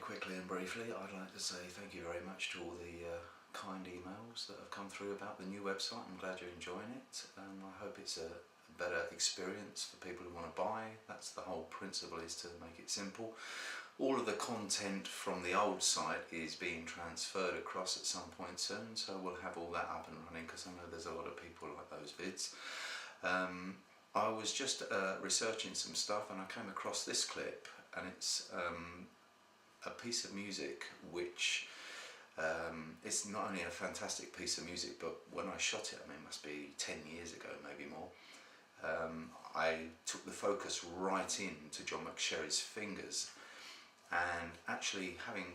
quickly and briefly, I'd like to say thank you very much to all the kind emails that have come through about the new website. I'm glad you're enjoying it. I hope it's a better experience for people who want to buy. That's the whole principle, is to make it simple. All of the content from the old site is being transferred across at some point soon, so we'll have all that up and running, because I know there's a lot of people like those vids. I was just researching some stuff and I came across this clip, and it's a piece of music which it's not only a fantastic piece of music, but when I shot it, I mean, it must be 10 years ago, maybe more, I took the focus right in to John Mcsherry's fingers, and actually having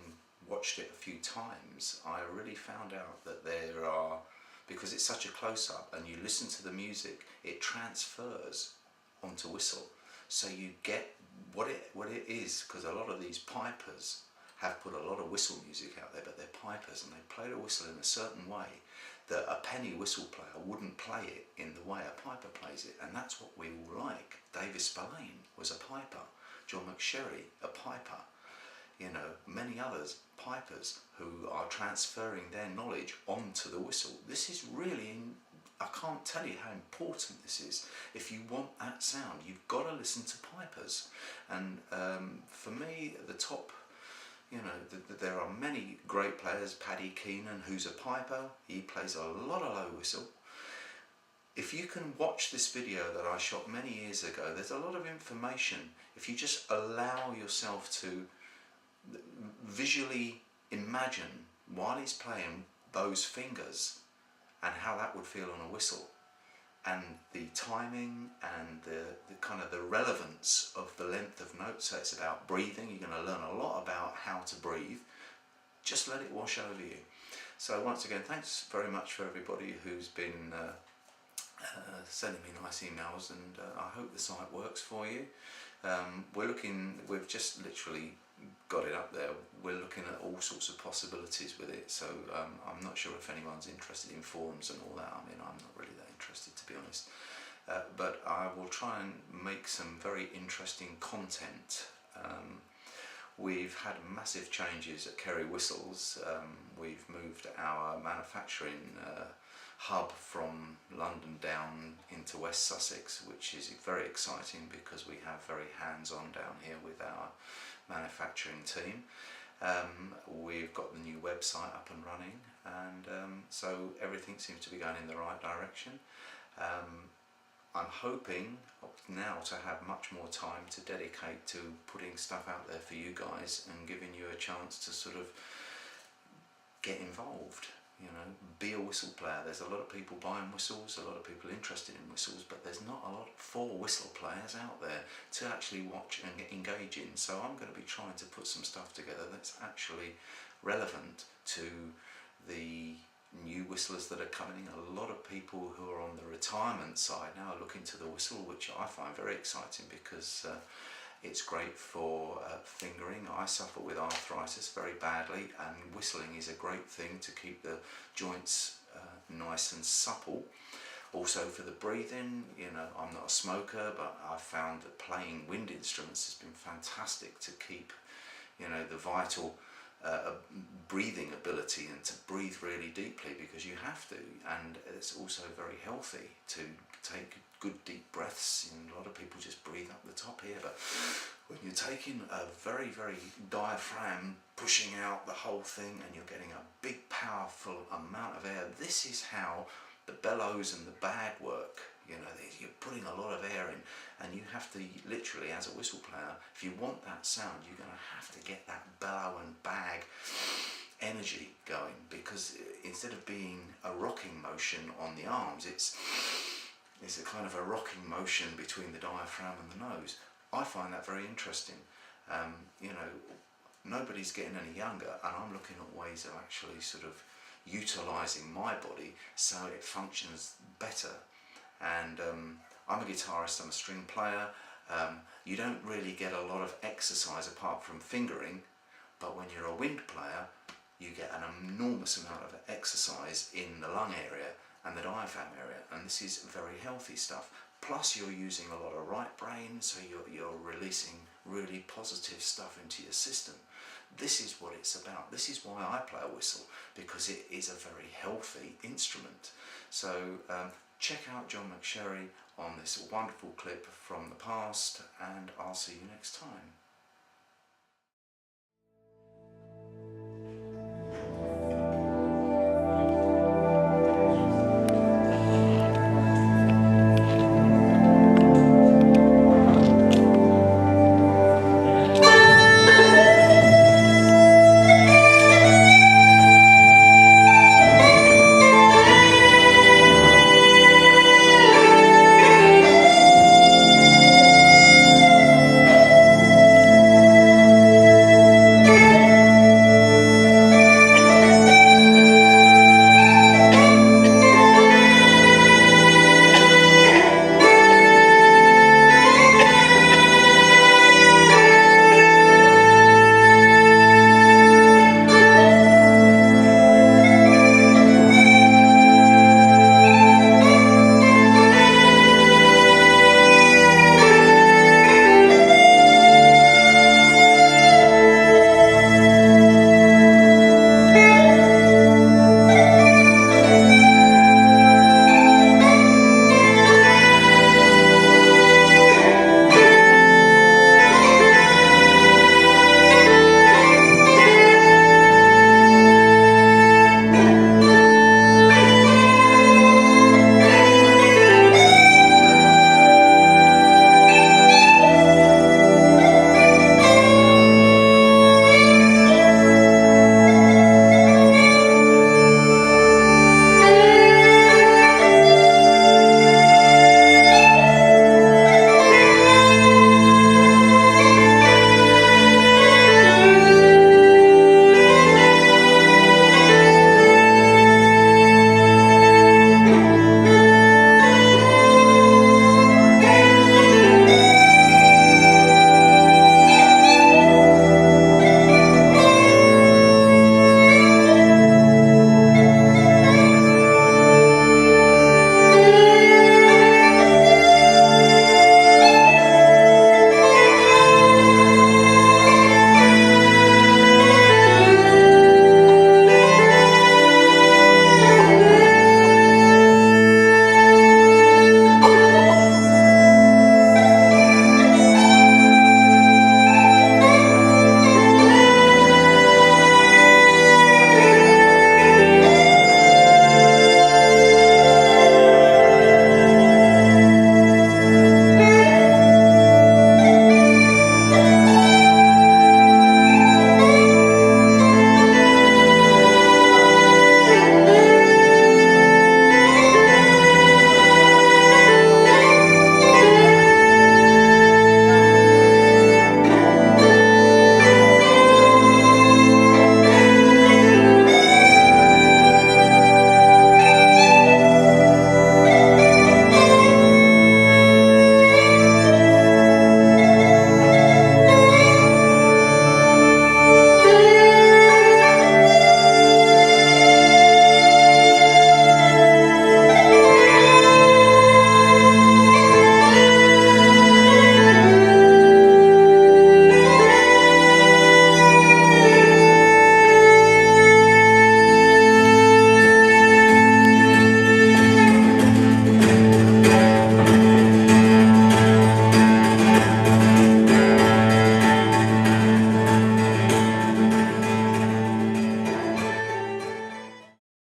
watched it a few times, I really found out that there are, because it's such a close-up and you listen to the music, it transfers onto whistle, so you get what it is, because a lot of these pipers have put a lot of whistle music out there, but they're pipers and they play the whistle in a certain way that a penny whistle player wouldn't play it in the way a piper plays it, and that's what we all like. David Spillane was a piper, John Mcsherry a piper, you know, many others pipers who are transferring their knowledge onto the whistle. This is really, I can't tell you how important this is. If you want that sound, you've got to listen to pipers. And for me, at the top, you know, there are many great players. Paddy Keenan, who's a piper, he plays a lot of low whistle. If you can watch this video that I shot many years ago, there's a lot of information. If you just allow yourself to visually imagine while he's playing those fingers and how that would feel on a whistle, and the timing and the kind of the relevance of the length of notes. So it's about breathing. You're going to learn a lot about how to breathe. Just let it wash over you. So once again, thanks very much for everybody who's been sending me nice emails, and I hope the site works for you. We've just literally got it up there. We're looking at all sorts of possibilities with it, so I'm not sure if anyone's interested in forums and all that. I mean, I'm not really that interested, to be honest, but I will try and make some very interesting content. We've had massive changes at Kerry Whistles. We've moved our manufacturing hub from London down into West Sussex, which is very exciting because we have very hands-on down here with our manufacturing team. We've got the new website up and running, and so everything seems to be going in the right direction. I'm hoping now to have much more time to dedicate to putting stuff out there for you guys and giving you a chance to sort of get involved. You know, be a whistle player. There's a lot of people buying whistles, a lot of people interested in whistles, but there's not a lot for whistle players out there to actually watch and engage in. So I'm going to be trying to put some stuff together that's actually relevant to the new whistlers that are coming in. A lot of people who are on the retirement side now are looking to the whistle, which I find very exciting because it's great for fingering. I suffer with arthritis very badly, and whistling is a great thing to keep the joints nice and supple. Also for the breathing, you know, I'm not a smoker, but I've found that playing wind instruments has been fantastic to keep, you know, the vital breathing ability, and to breathe really deeply, because you have to, and it's also very healthy to take good deep breaths. And a lot of people just breathe up the top here, but when you're taking a very, very diaphragm, pushing out the whole thing, and you're getting a big powerful amount of air, this is how the bellows and the bag work. You know, you're putting a lot of air in, and you have to literally, as a whistle player, if you want that sound, you're going to have to get that bellow and bag energy going, because instead of being a rocking motion on the arms, it's a kind of a rocking motion between the diaphragm and the nose. I find that very interesting. You know, nobody's getting any younger, and I'm looking at ways of actually sort of utilising my body so it functions better. And I'm a guitarist, I'm a string player. You don't really get a lot of exercise apart from fingering, but when you're a wind player, you get an enormous amount of exercise in the lung area and the diaphragm area, and this is very healthy stuff. Plus you're using a lot of right brain, so you're releasing really positive stuff into your system. This is what it's about. This is why I play a whistle, because it is a very healthy instrument. So check out John Mcsherry on this wonderful clip from the past, and I'll see you next time.